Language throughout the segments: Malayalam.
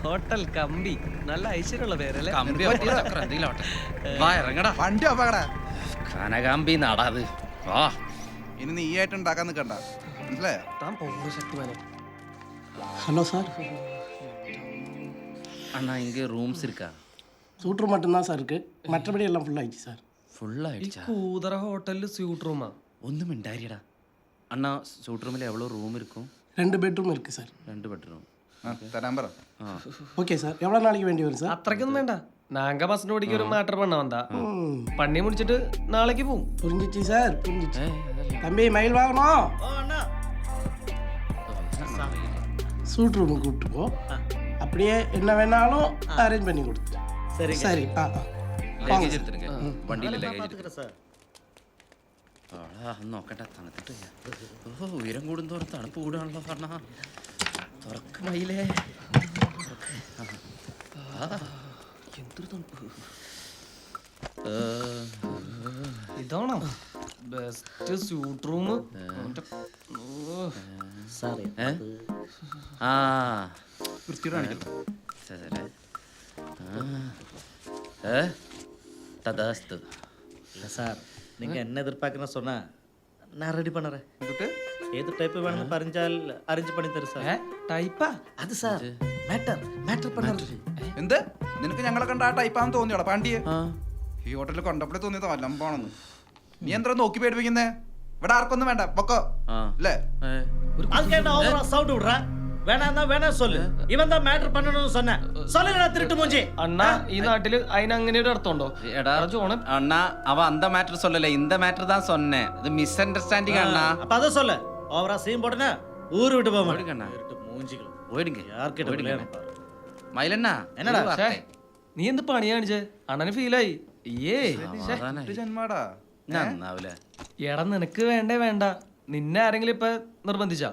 ഹോട്ടൽ കമ്പി. നല്ല ഐശ്വര്യമുള്ള പേരല്ലേ? കനകാമ്പി നടാത് വാ. ഇനി നീ ആയിട്ട് ഉണ്ടാക്കാൻ നിൽക്കണ്ട, മനസ്സിലായോ? താൻ പോകുന്നു ശക്തിമാനെ. ஹலோ சார், அண்ணா இங்கே ரூம்ஸ் இருக்கா? சூட் ரூம் மட்டும்தான் சார் இருக்குது, மற்றபடி எல்லாம் ஃபுல் ஆயிடுச்சு சார். ഫുള്ളായിട്ടാ? കൂതറ ഹോട്ടലിൽ സ്യൂട്ട് റൂമാ? ഒന്നും ഉണ്ടായിരടാ അണ്ണാ. സൂട്ട് റൂമിൽ എവ്വളോ റൂം இருக்கும்? 2 பெட்ரூம் இருக்குது சார். 2 ബെഡ്റൂം. തരാൻ പറ. ஓகே சார், எவ்வளோ நாளைக்கு வேண்டி வரும் சார்? അത്രയ്ക്കൊന്നും വേണ്ട. നാങ്ക ബസ്സിന് ഓടിക്ക് ഒരു മാറ്റർ பண்ண வந்தா പണി முடிச்சிட்டு நாளைக்கு போവും. புரிஞ்சிச்சு சார், புரிஞ்சிச்சு. தம்பி மயில் வாங்கணும், சூட் ரூமுக்கு கூப்பிட்டு போ. அப்படியே என்ன வேணாலும் அரேஞ்ச் பண்ணி கொடுத்து. சரி சரி. ലഗേജ് എടുത്തിടുங்க. വണ്ടിയിൽ ലഗേജ് എടുത്തിട്ട് നോക്കട്ടെ. തണുത്തിട്ട് ഉയരം കൂടുന്തോറും തണുപ്പ് കൂടുകയാണല്ലോ പറഞ്ഞ. തുറക്ക് മയിലേ. എന്തൊരു തണുപ്പ്. ഇതാണോ ബെസ്റ്റ് സ്യൂട്ട് റൂം? ആ വൃത്തിയോട് കാണിക്കല്ലോ. തഥാസ്തു. இல்லை சார், நீங்கள் என்ன எதிர்பார்க்குறேன்னு சொன்னால் நான் ரெடி பண்ணுறேன். എന്നിട്ട് ஏது டைப் வேணும்னு பறிஞ்சால் அரேஞ்ச் பண்ணி தரேன் சார். ടൈപ്പാ? அது சார் மேட்டர் பண்ணுறது. എന്ത് നിനക്ക് ഞങ്ങളെ കണ്ട ആ ടൈപ്പാന്ന് തോന്നിയോടാ പാണ്ടിയെ? ഈ ഹോട്ടലിൽ കണ്ടപ്പോഴേ തോന്നിയതാ വല്ലമ്പാണെന്ന്. നീ എന്താ നോക്കി പേടിപ്പിക്കുന്നേ? ഇവിടെ ആർക്കൊന്നും വേണ്ട, പൊക്കോ അല്ലേ? அதுக்கு என்ன ஓவரா சவுண்ட் விடுற? வேணாம்னா வேணாம் சொல்லு. இவன் தான் மேட்டர் பண்ணணும்னு சொன்னேன். சொல்லுடா திருட்டு மூஞ்சி. അണ്ണാ ഈ നാട്ടില് അതിന് അങ്ങനെ ഒരു അർത്ഥമുണ്ടോ? എടാ അണ്ണാ, അവ അന്ത മാറ്റർ சொல்லல, இந்த மேட்டர் தான் சொன்னேன். இது மிஸ் அண்டர்ஸ்டாண்டிங் அண்ணா. அப்ப அத சொல்லு. ஓவரா சீன் போடுனா ஊரு விட்டு போக ஓடுங்க அண்ணா. திருட்டு மூஞ்சிகள். ഓടുங்க. யார்கிட்ட விளையாட பாரு. മൈലണ്ണ എന്നടാ? നീ എന്ത് പണി കാണിച്ചേ? അണ്ണന് ഫീലായി. ജന്മാടാ. നന്നാവൂല. എടാ നിനക്ക് വേണ്ടേ വേണ്ട. നിന്നെ ആരെങ്കിലും ഇപ്പൊ നിർബന്ധിച്ചാ?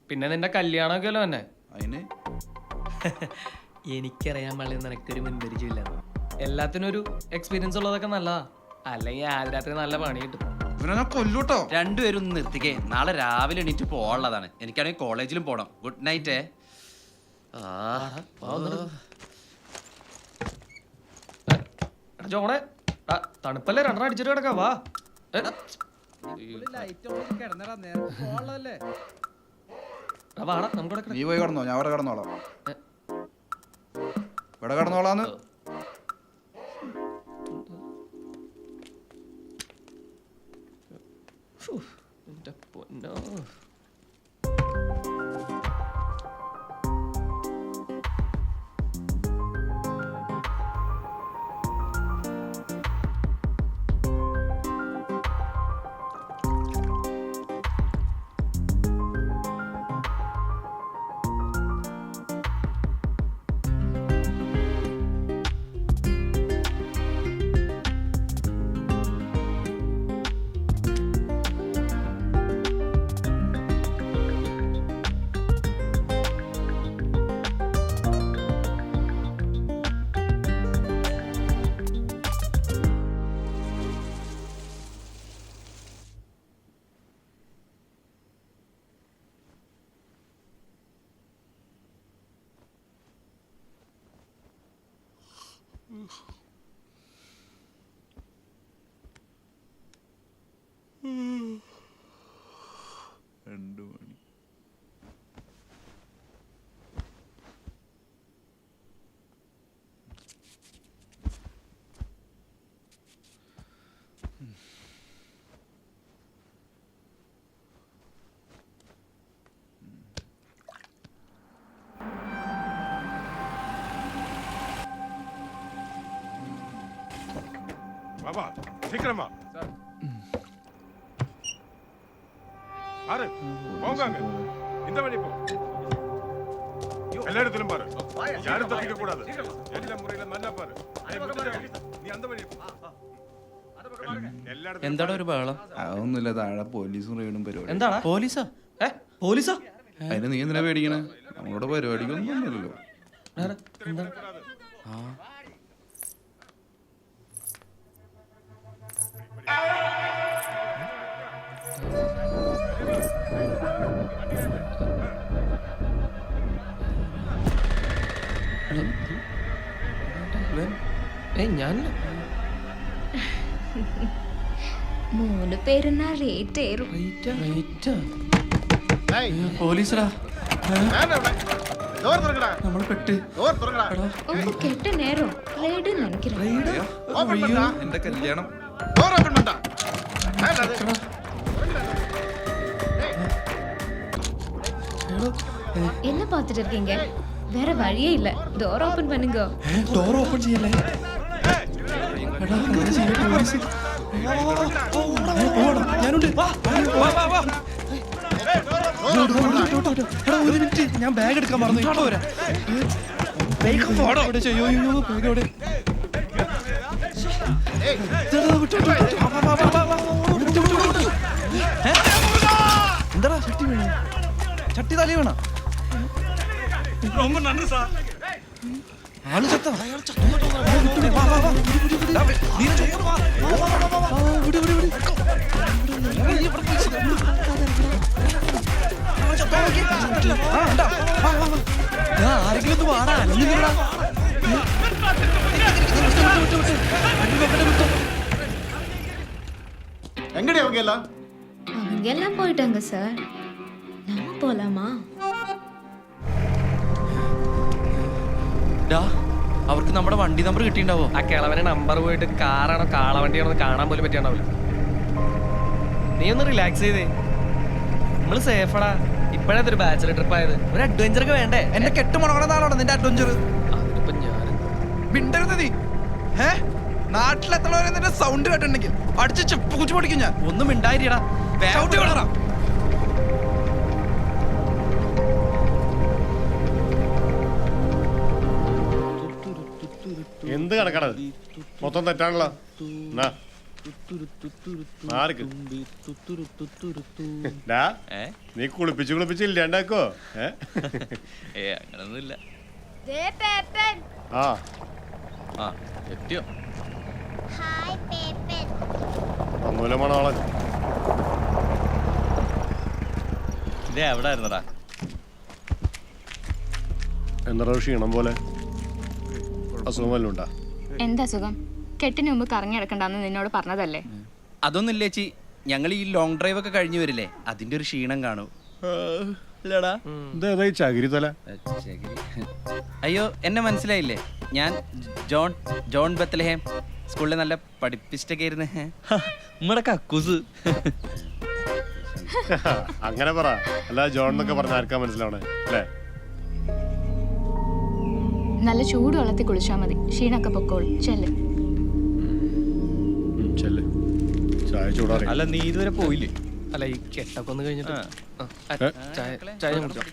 പിന്നെ നിന്റെ കല്യാണമൊക്കെ അല്ലോ തന്നെ. അതിന് എനിക്കറിയാൻ പാടില്ല നിനക്കൊരു മുൻപരിചയമില്ല. എല്ലാത്തിനും ഒരു എക്സ്പീരിയൻസ് ഉള്ളതൊക്കെ നല്ലതാ. അല്ലെങ്കിൽ ആദ്യ രാത്രി നല്ല പണി കിട്ടും. ഇവനെ കൊല്ലൂട്ടോ. രണ്ടുപേരും ഒന്ന് നിർത്തിക്കേ. നാളെ രാവിലെ എണീറ്റ് പോകാനുള്ളതാണ്. എനിക്കാണെങ്കിൽ കോളേജിലും പോകണം. Good night. ജോണെ തണുപ്പല്ലേ, 2 അടിച്ചിട്ട് കിടക്കാം. വാ. വാടാ, നമുക്ക് നീ പോയി കിടന്നോ, ഞാൻ അവിടെ കിടന്നോളാം. ഇവിടെ കിടന്നോളാന്ന്. പൊന്നോ. பாபா சீக்கிரமா பாரு, போங்க இந்த வழி போ. எல்லா இடத்திலும் பாரு, யாரும் தப்பிக்க கூடாது. எல்லா முறையில நல்லா பாரு. நீ அந்த வழி போ. എന്താടാ ഒരു ബഹളം? അതൊന്നുമില്ല, താഴെ പോലീസും റെയ്ഡും പരിപാടി. എന്താടാ? പോലീസാ? പോലീസാ? അതിന് നീ എന്തിനാ പേടിക്കണേ? നമ്മളോട് പരിപാടിക്കൊന്നും ഇല്ലല്ലോ. ഞാൻ 3 പേരെന്നാ റേറ്റ് ഏറും. പോലീസടാ നമ്മൾ പെട്ട് ഒന്ന് കെട്ട നേരം റെയ്ഡ് നിனைக்கிறேன். എന്റെ കല്യാണം என்ன பார்த்துட்டு இருக்கீங்க? வேற வழியே இல்ல. டோர் ஓபன் பண்ணுங்க. ഡോർ ഓപ്പൺ ചെയ്യല്ലേ ഞാനുണ്ട് ഒരു മിനിറ്റ് ഞാൻ ബാഗ് എടുക്കാൻ മറന്നു ഇപ്പൊ വരാം എന്താ ചട്ടി വീണ ചട്ടി തലി വീണ ആള് ചത്ത ആരെങ്കിലും ഒന്ന് വാടാ அவங்க எல்லாம் போயிட்டாங்க சார். நம்ம போலாமா? അവർക്ക് നമ്മുടെ വണ്ടി നമ്പർ കിട്ടിണ്ടാവോ? ആ കിളവനെ നമ്പർ പോയിട്ട് കാറാണോ കാളവണ്ടിയാണോ കാണാൻ പോലും പറ്റിയാണ്ടാവില്ല. നീ ഒന്ന് റിലാക്സ് ചെയ്തേ, നമ്മള് സേഫടാ. ഇപ്പഴത്തെ ഒരു ബാച്ചിലർ ട്രിപ്പ് ആയത്, ഒരു അഡ്വഞ്ചർ ഒക്കെ വേണ്ടേ? എന്റെ കെട്ടുമുണങ്ങണ നാളാണോ നിന്റെ അഡ്വഞ്ചർ? അതിപ്പോ ഞാൻ മിണ്ടരുത് നീ. നാട്ടിലെത്തണവരെ നിന്റെ സൗണ്ട് കേട്ടിട്ടുണ്ടെങ്കിൽ അടിച്ച് ചെപ്പ് കുറ്റി പൊടിക്കും ഞാൻ. ഒന്നും മിണ്ടായിരിടാ. ചവിട്ടി വിടറാ. എന്ത് കണക്കാണത്? മൊത്തം തെറ്റാണല്ലോ. നീ കുളിപ്പിച്ച് ഇല്ലാണ്ടാക്കോ? അങ്ങനൊന്നുമില്ല. ആ എത്തിയോ? ഒന്നുമില്ല മണോളൻ. ഇതേ എവിടെ ആയിരുന്നടാ? എന്താ ക്ഷീണം പോലെ? അസുഖം വല്ലതും ഉണ്ടാ? എന്താ സുഖം? കെട്ടിന് മുമ്പ് കറങ്ങി നടക്കണ്ടെന്ന് നിന്നോട് പറഞ്ഞതല്ലേ? അതൊന്നുമില്ല ചേച്ചി, ഞങ്ങൾ ഈ ലോങ് ഡ്രൈവ് ഒക്കെ കഴിഞ്ഞു വരില്ലേ, അതിന്റെ ഒരു ക്ഷീണം കാണും. ഇതേതാ ഈ ചകിരി തല? അയ്യോ എന്നെ മനസ്സിലായില്ലേ? ഞാൻ ജോൺ ബത്ലഹേം സ്കൂളിലെ നല്ല പഠിപ്പിസ്റ്റൊക്കെ ആയിരുന്നു. നമ്മുടെ കക്കൂസ്. അങ്ങനെ പറ, അല്ല ജോൺ എന്നൊക്കെ പറഞ്ഞ ആർക്കാ മനസ്സിലാവണേ അല്ലേ? നല്ല ചൂട് വെള്ളത്തിൽ കുളിച്ചാൽ മതി, ക്ഷീണൊക്കെ പൊക്കോളൂ. ചെല്ല് ചെല്ല്, ചായ ചൂടാറി. അല്ല നീ ഇതുവരെ പോയില്ലേ? അല്ല ഈ കെട്ടൊക്കെ ഒന്ന് കഴിഞ്ഞിട്ട് ചായ ഞാൻ കുടിച്ചോ.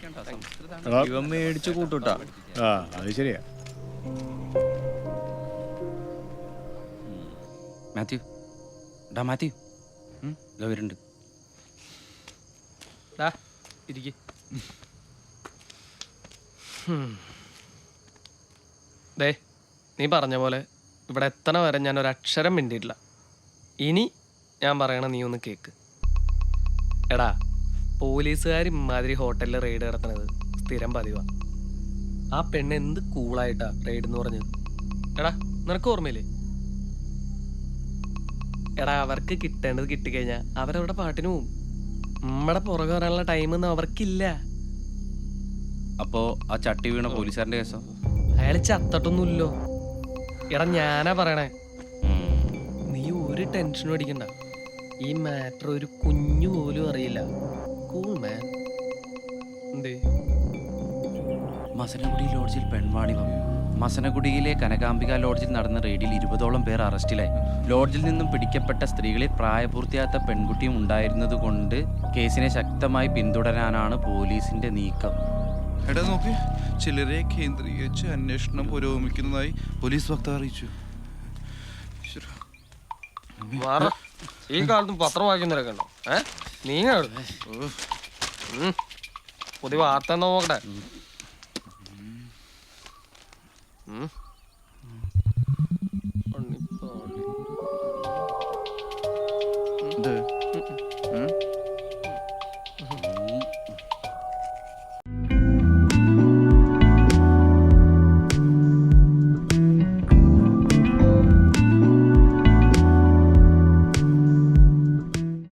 ഇവൻ മേടിച്ചു കൂട്ടൂട്ടാ. ആ അത് ശരിയാ. മാത്യു മാത്യു വരുന്നുണ്ട്. ഇരിക്ക്. ദേ നീ പറഞ്ഞ പോലെ ഇവിടെ എത്തണ വരെ ഞാൻ ഒരക്ഷരം മിണ്ടിയിട്ടില്ല. ഇനി ഞാൻ പറയണ നീ ഒന്ന് കേക്ക്. എടാ, പോലീസുകാർ ഇമാതിരി ഹോട്ടലിൽ റെയ്ഡ് നടത്തുന്നത് സ്ഥിരം പതിവാ. ആ പെണ്ണ് എന്ത് കൂളായിട്ടാ റെയ്ഡ് എന്ന് പറഞ്ഞത്. എടാ നിനക്ക് ഓർമ്മയില്ലേ? എടാ അവർക്ക് കിട്ടേണ്ടത് കിട്ടിക്കഴിഞ്ഞാൽ അവരവരുടെ പാട്ടിന് പോവും. നമ്മുടെ പുറകെ വരാനുള്ള ടൈമൊന്നും അവർക്കില്ല. അപ്പോ ആ ചട്ടി വീണ പോലീസുകാരന്റെ കേസോ? അയാള് ചത്തട്ടൊന്നുമില്ലോ. എടാ ഞാനാ പറയണേ, നീ ഒരു ടെൻഷനും അടിക്കണ്ട. ഈ മാറ്റർ ഒരു കുഞ്ഞു പോലും അറിയില്ല. Cool man. എന്തേ? മസനഗുഡി ലോഡ്ജിൽ പെൺവാണിഭം. മസനഗുഡിയിലെ കനകാംബിക ലോഡ്ജിൽ നടന്ന റെയ്ഡിൽ 20ഓളം പേർ അറസ്റ്റിലായി. ലോഡ്ജിൽ നിന്നും പിടിക്കപ്പെട്ട സ്ത്രീകളിൽ പ്രായപൂർത്തിയാത്ത പെൺകുട്ടിയും ഉണ്ടായിരുന്നതുകൊണ്ട് കേസിനെ ശക്തമായി പിന്തുടരാനാണ് പോലീസിന്റെ നീക്കം. എടാ നോക്ക്, ചിലരെ കേന്ദ്രീകരിച്ച് അന്വേഷണം പുരോഗമിക്കുന്നതായി പോലീസ് വക്താവ് അറിയിച്ചു. ഈ കാലത്തും പത്രം വായിക്കുന്നവരൊക്കെ ഉണ്ടോ? നീ പുതിയ വാർത്ത നോക്കട്ടെ.